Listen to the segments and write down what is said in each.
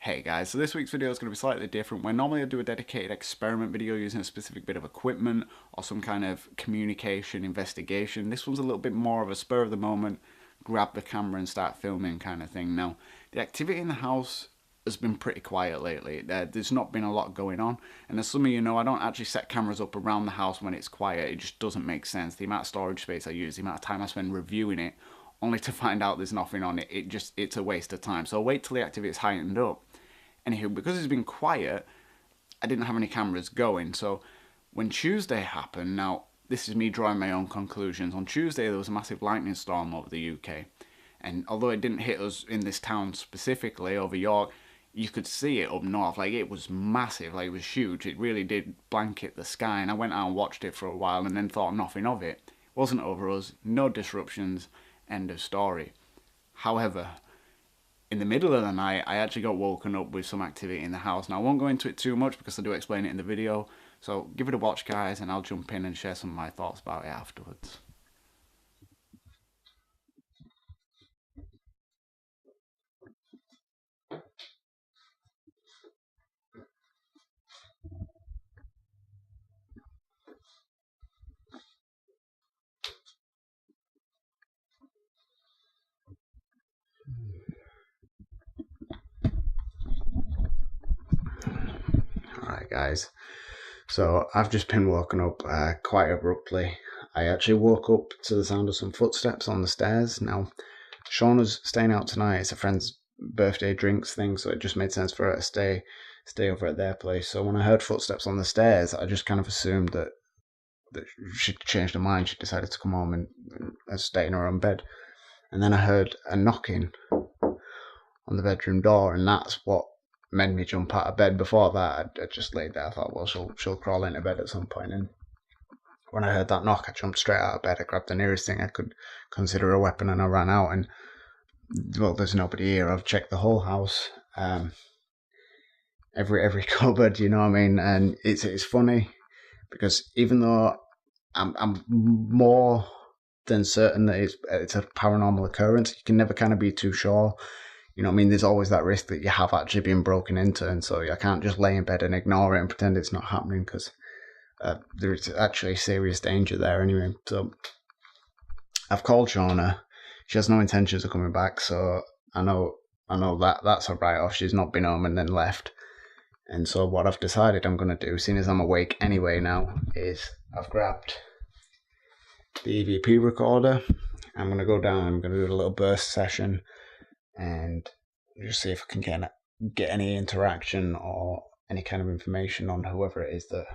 Hey guys, so this week's video is going to be slightly different. Where normally I do a dedicated experiment video using a specific bit of equipment or some kind of communication investigation. This one's a little bit more of a spur of the moment, grab the camera and start filming kind of thing. Now, the activity in the house has been pretty quiet lately. There's not been a lot going on, and as some of you know, I don't actually set cameras up around the house when it's quiet. It just doesn't make sense. The amount of storage space I use, the amount of time I spend reviewing it, only to find out there's nothing on it. It's a waste of time. So I'll wait till the activity is heightened up. Anywho, because it's been quiet, I didn't have any cameras going. So when Tuesday happened, now this is me drawing my own conclusions. On Tuesday, there was a massive lightning storm over the UK. And although it didn't hit us in this town specifically, over York, you could see it up north. Like, it was massive, like, it was huge. It really did blanket the sky. And I went out and watched it for a while and then thought nothing of it. It wasn't over us, no disruptions, end of story. However, in the middle of the night, I actually got woken up with some activity in the house. Now, I won't go into it too much because I do explain it in the video. So give it a watch, guys, and I'll jump in and share some of my thoughts about it afterwards. Alright, guys. So I've just been woken up quite abruptly. I actually woke up to the sound of some footsteps on the stairs. Now, Shauna's staying out tonight. It's a friend's birthday drinks thing, so it just made sense for her to stay over at their place. So when I heard footsteps on the stairs, I just kind of assumed that she'd changed her mind. She decided to come home and stay in her own bed. And then I heard a knocking on the bedroom door, and that's what made me jump out of bed. Before that, I just laid there. I thought, well, she'll crawl into bed at some point. And when I heard that knock, I jumped straight out of bed. I grabbed the nearest thing I could consider a weapon, and I ran out. And well, there's nobody here. I've checked the whole house, every cupboard. You know what I mean? And it's funny because even though I'm more than certain that it's a paranormal occurrence, you can never kind of be too sure. You know what I mean? There's always that risk that you have actually been broken into, and so I can't just lay in bed and ignore it and pretend it's not happening, because there's actually serious danger there anyway. So I've called Shauna. She has no intentions of coming back, so I know that that's a write-off. She's not been home and then left. And so what I've decided I'm going to do, seeing as I'm awake anyway now, is I've grabbed the EVP recorder. I'm going to go down, I'm going to do a little burst session and just see if I can get any interaction or any kind of information on whoever it is that's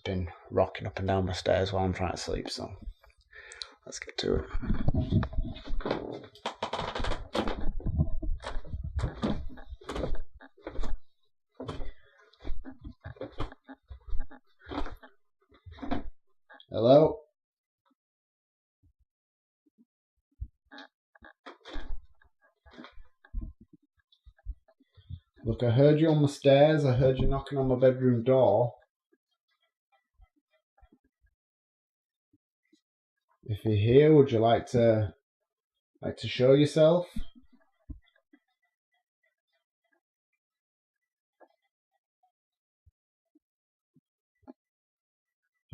been rocking up and down the stairs while I'm trying to sleep. So let's get to it. Hello? Look, I heard you on the stairs. I heard you knocking on my bedroom door. If you're here, would you like to show yourself?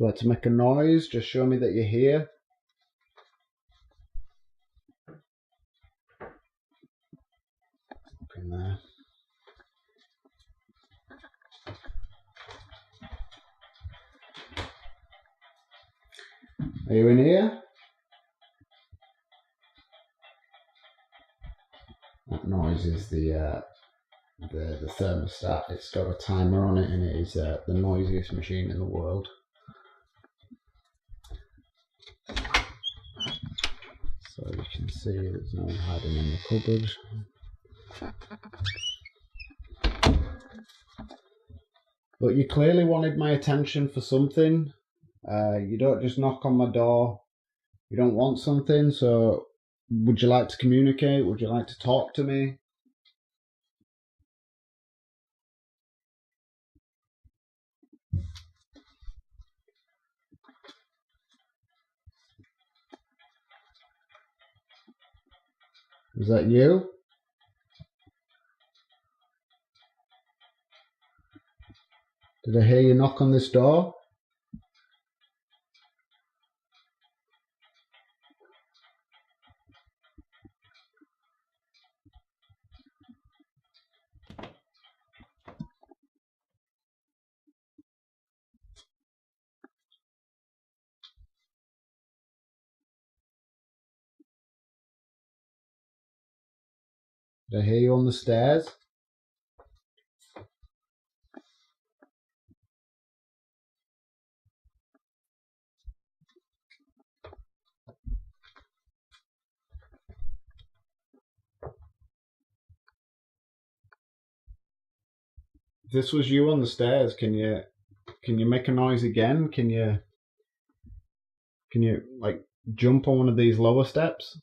Would you like to make a noise? Just show me that you're here. Up in there. Are you in here? That noise is the thermostat. It's got a timer on it, and it is the noisiest machine in the world. So you can see there's no one hiding in the cupboard. But you clearly wanted my attention for something. You don't just knock on my door. You don't want something, so would you like to communicate? Would you like to talk to me? Is that you? Did I hear you knock on this door? Did I hear you on the stairs? If this was you on the stairs, can you make a noise again? Can you like jump on one of these lower steps?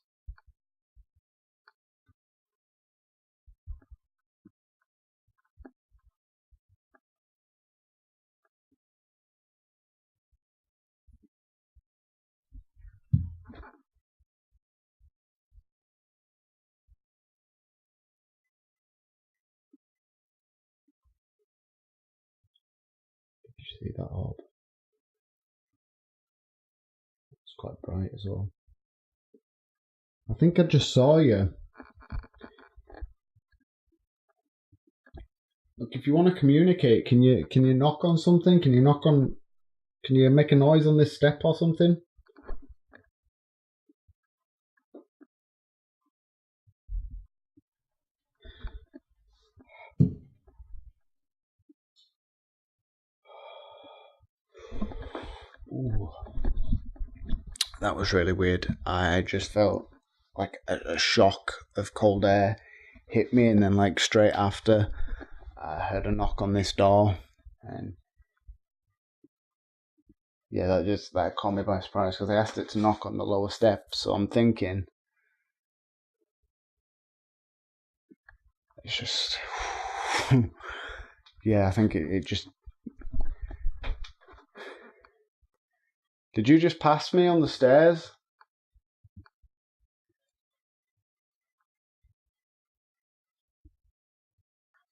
Did you see that orb? It's quite bright as well. I think I just saw you. Look, if you want to communicate, can you knock on something? Can you make a noise on this step or something? Ooh. That was really weird. I just felt like a shock of cold air hit me, and then like straight after, I heard a knock on this door, and yeah, that caught me by surprise because I asked it to knock on the lower step. So I'm thinking, it's just, yeah, I think it just. Did you just pass me on the stairs?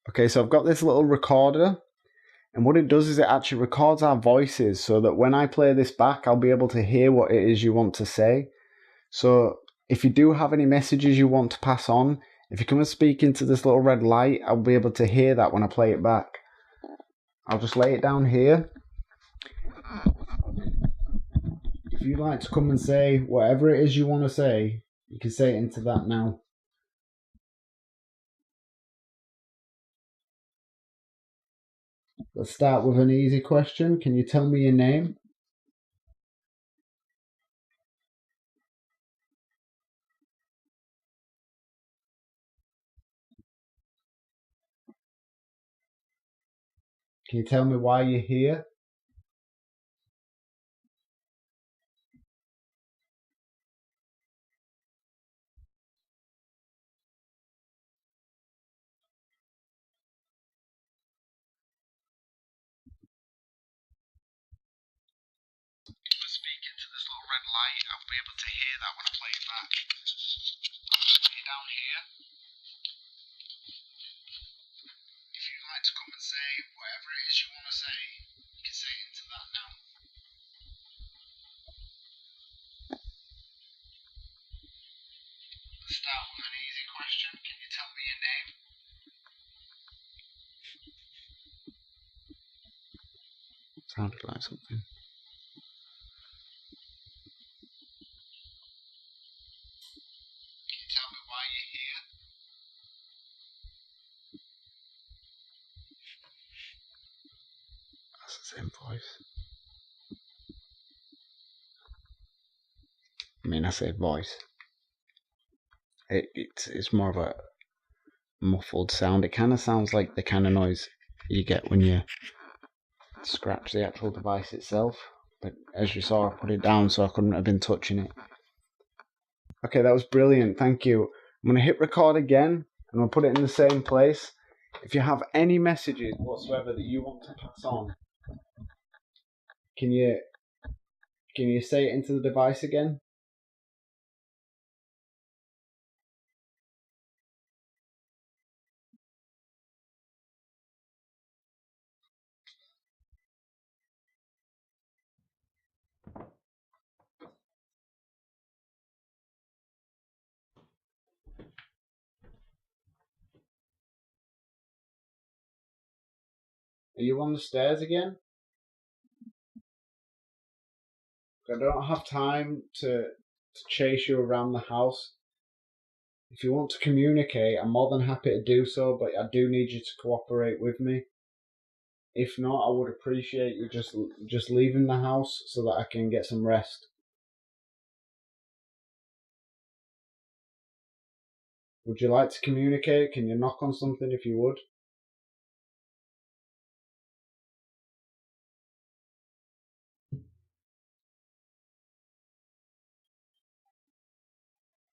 Okay, so I've got this little recorder, and what it does is it actually records our voices so that when I play this back, I'll be able to hear what it is you want to say. So if you do have any messages you want to pass on, if you come and speak into this little red light, I'll be able to hear that when I play it back. I'll just lay it down here. If you'd like to come and say whatever it is you want to say, you can say it into that now. Let's start with an easy question. Can you tell me your name? Can you tell me why you're here? Speak into this little red light. I'll be able to hear that when I play it back. Lay it down here. If you'd like to come and say whatever it is you want to say, you can say it into that now. Let's start with an easy question. Can you tell me your name? Sounded like something. Can you tell me why you're here? That's the same voice. I mean, I say voice. It's more of a muffled sound. It kind of sounds like the kind of noise you get when you scratch the actual device itself. But as you saw, I put it down so I couldn't have been touching it. Okay, that was brilliant. Thank you. I'm going to hit record again and I'll put it in the same place. If you have any messages whatsoever that you want to pass on, can you say it into the device again? Are you on the stairs again? I don't have time to chase you around the house. If you want to communicate, I'm more than happy to do so, but I do need you to cooperate with me. If not, I would appreciate you just leaving the house so that I can get some rest. Would you like to communicate? Can you knock on something if you would?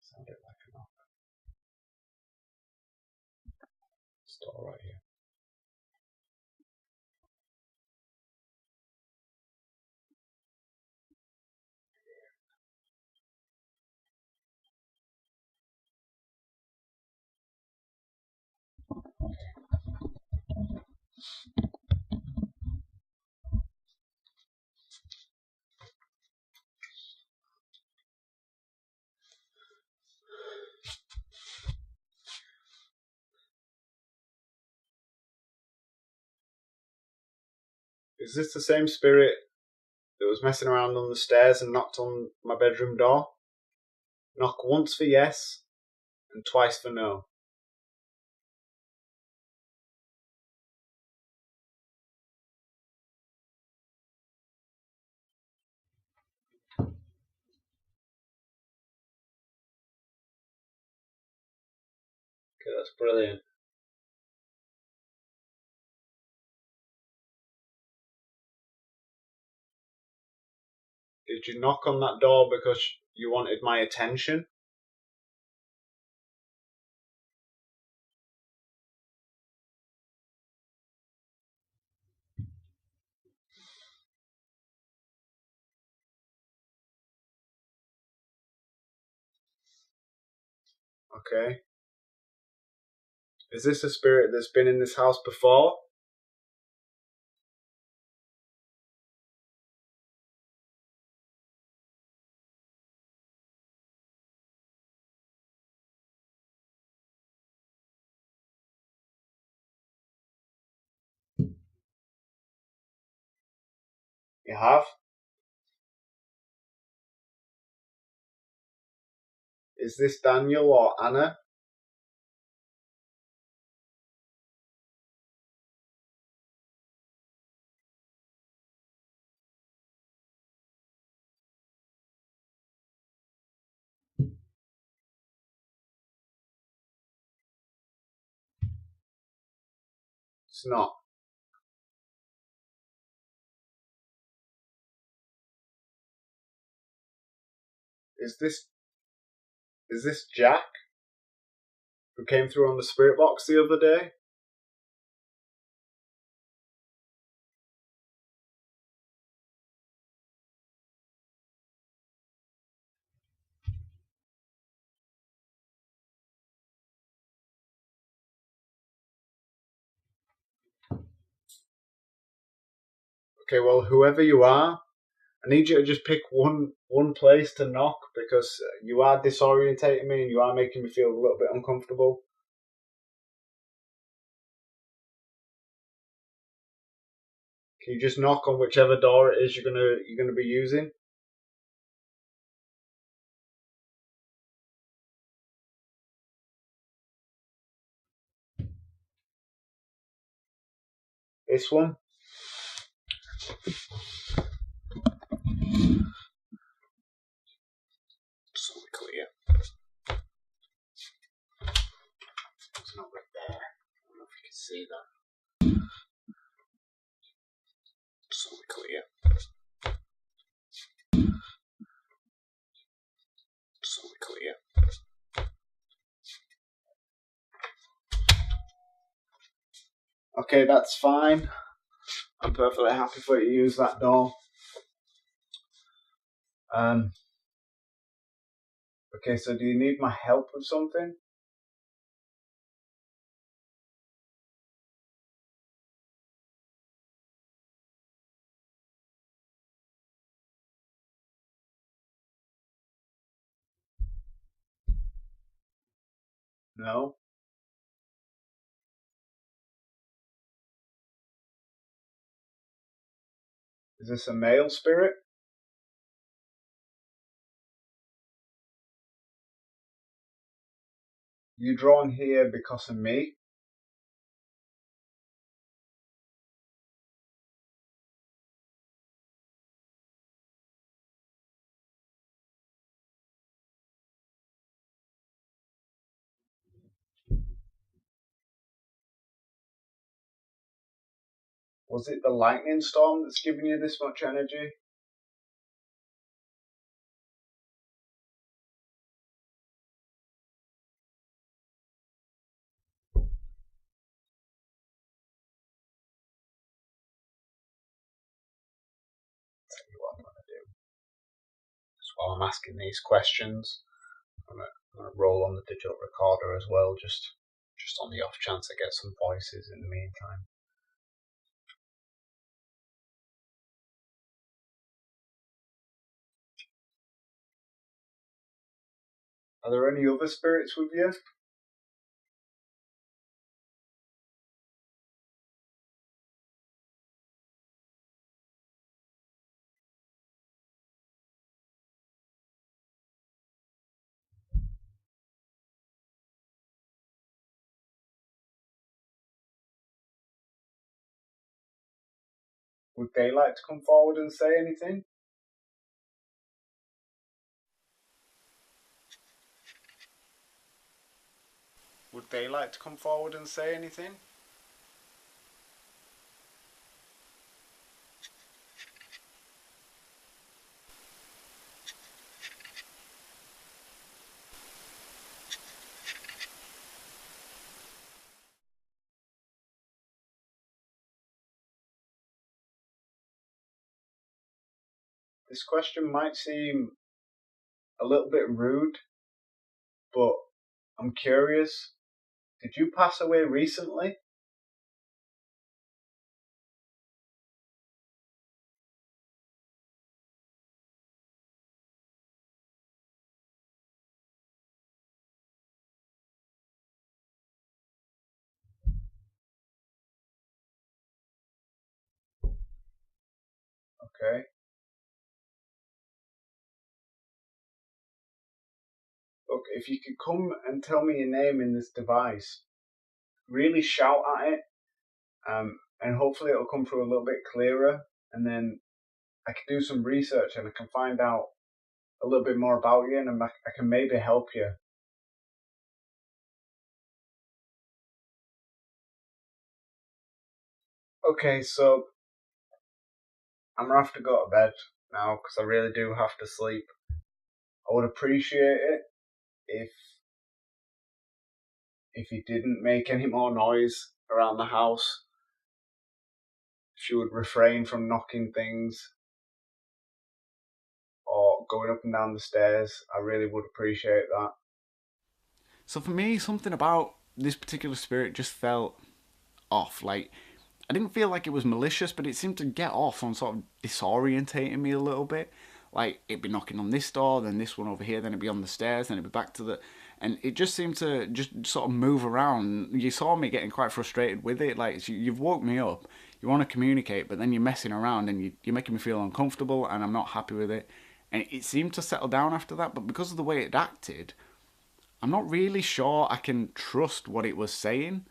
Sounded like a knock. It's all right here. Is this the same spirit that was messing around on the stairs and knocked on my bedroom door? Knock once for yes and twice for no. Okay, that's brilliant. Did you knock on that door because you wanted my attention? Okay. Is this a spirit that's been in this house before? You have? Is this Daniel or Anna? It's not. Is this Jack who came through on the spirit box the other day? Okay, well, whoever you are, I need you to just pick one place to knock because you are disorientating me and you are making me feel a little bit uncomfortable. Can you just knock on whichever door it is you're gonna be using? This one. So clear. It's not right there. I don't know if you can see that. So clear. So clear. Okay, that's fine. I'm perfectly happy for you to use that door. Um. Okay, so do you need my help with something? No. Is this a male spirit? You drawn here because of me? Was it the lightning storm that's giving you this much energy? Tell you what I'm gonna do. Just while I'm asking these questions, I'm gonna roll on the digital recorder as well, just on the off chance I get some voices in the meantime. Are there any other spirits with you? Would they like to come forward and say anything? Would they like to come forward and say anything? This question might seem a little bit rude, but I'm curious. Did you pass away recently? Okay. Look, if you could come and tell me your name in this device, really shout at it, and hopefully it'll come through a little bit clearer, and then I can do some research and I can find out a little bit more about you, and I can maybe help you. Okay, so I'm gonna have to go to bed now because I really do have to sleep. I would appreciate it if you didn't make any more noise around the house. If you would refrain from knocking things or going up and down the stairs, I really would appreciate that. So for me, something about this particular spirit just felt off. Like, I didn't feel like it was malicious, but it seemed to get off on sort of disorientating me a little bit. Like, it'd be knocking on this door, then this one over here, then it'd be on the stairs, then it'd be back to the. And it just seemed to just sort of move around. You saw me getting quite frustrated with it. Like, you've woke me up, you want to communicate, but then you're messing around and you're making me feel uncomfortable, and I'm not happy with it. And it seemed to settle down after that, but because of the way it acted, I'm not really sure I can trust what it was saying.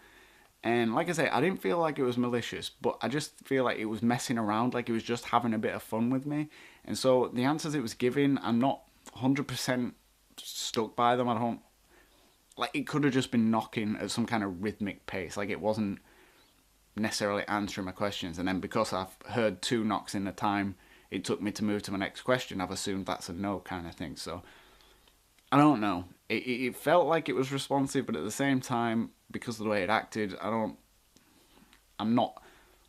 And like I say, I didn't feel like it was malicious, but I just feel like it was messing around, like it was just having a bit of fun with me. And so the answers it was giving, I'm not 100% stuck by them. I don't. Like, it could have just been knocking at some kind of rhythmic pace. Like, it wasn't necessarily answering my questions. And then because I've heard two knocks in the time it took me to move to my next question, I've assumed that's a no kind of thing. So I don't know. It felt like it was responsive, but at the same time, because of the way it acted, I'm not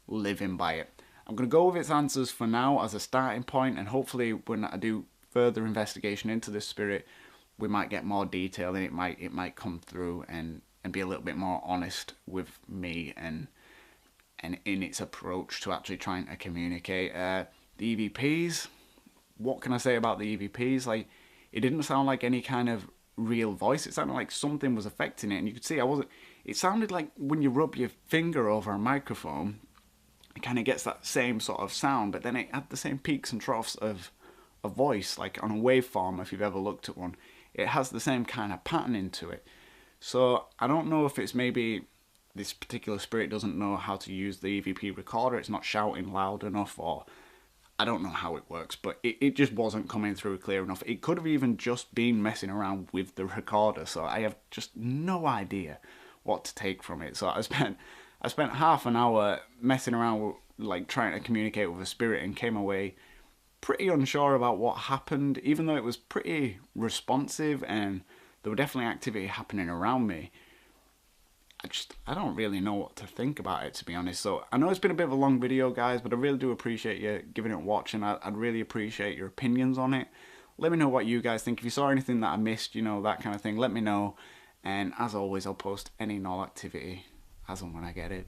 living by it. I'm going to go with its answers for now as a starting point, and hopefully when I do further investigation into this spirit, we might get more detail, and it might come through and be a little bit more honest with me and in its approach to actually trying to communicate. The EVPs, what can I say about the EVPs? Like, it didn't sound like any kind of real voice. It sounded like something was affecting it, and you could see I wasn't. It sounded like when you rub your finger over a microphone, kind of gets that same sort of sound, but then it had the same peaks and troughs of a voice, like on a waveform, if you've ever looked at one. It has the same kind of pattern into it. So I don't know if it's maybe this particular spirit doesn't know how to use the EVP recorder, it's not shouting loud enough, or I don't know how it works, but it just wasn't coming through clear enough. It could have even just been messing around with the recorder, so I have just no idea what to take from it. So I spent half an hour messing around with, like, trying to communicate with a spirit, and came away pretty unsure about what happened, even though it was pretty responsive and there were definitely activity happening around me. I don't really know what to think about it, to be honest. So I know it's been a bit of a long video, guys, but I really do appreciate you giving it a watch, and I'd really appreciate your opinions on it. Let me know what you guys think. If you saw anything that I missed, you know, that kind of thing, let me know. And as always, I'll post any and all activity as and when I get it.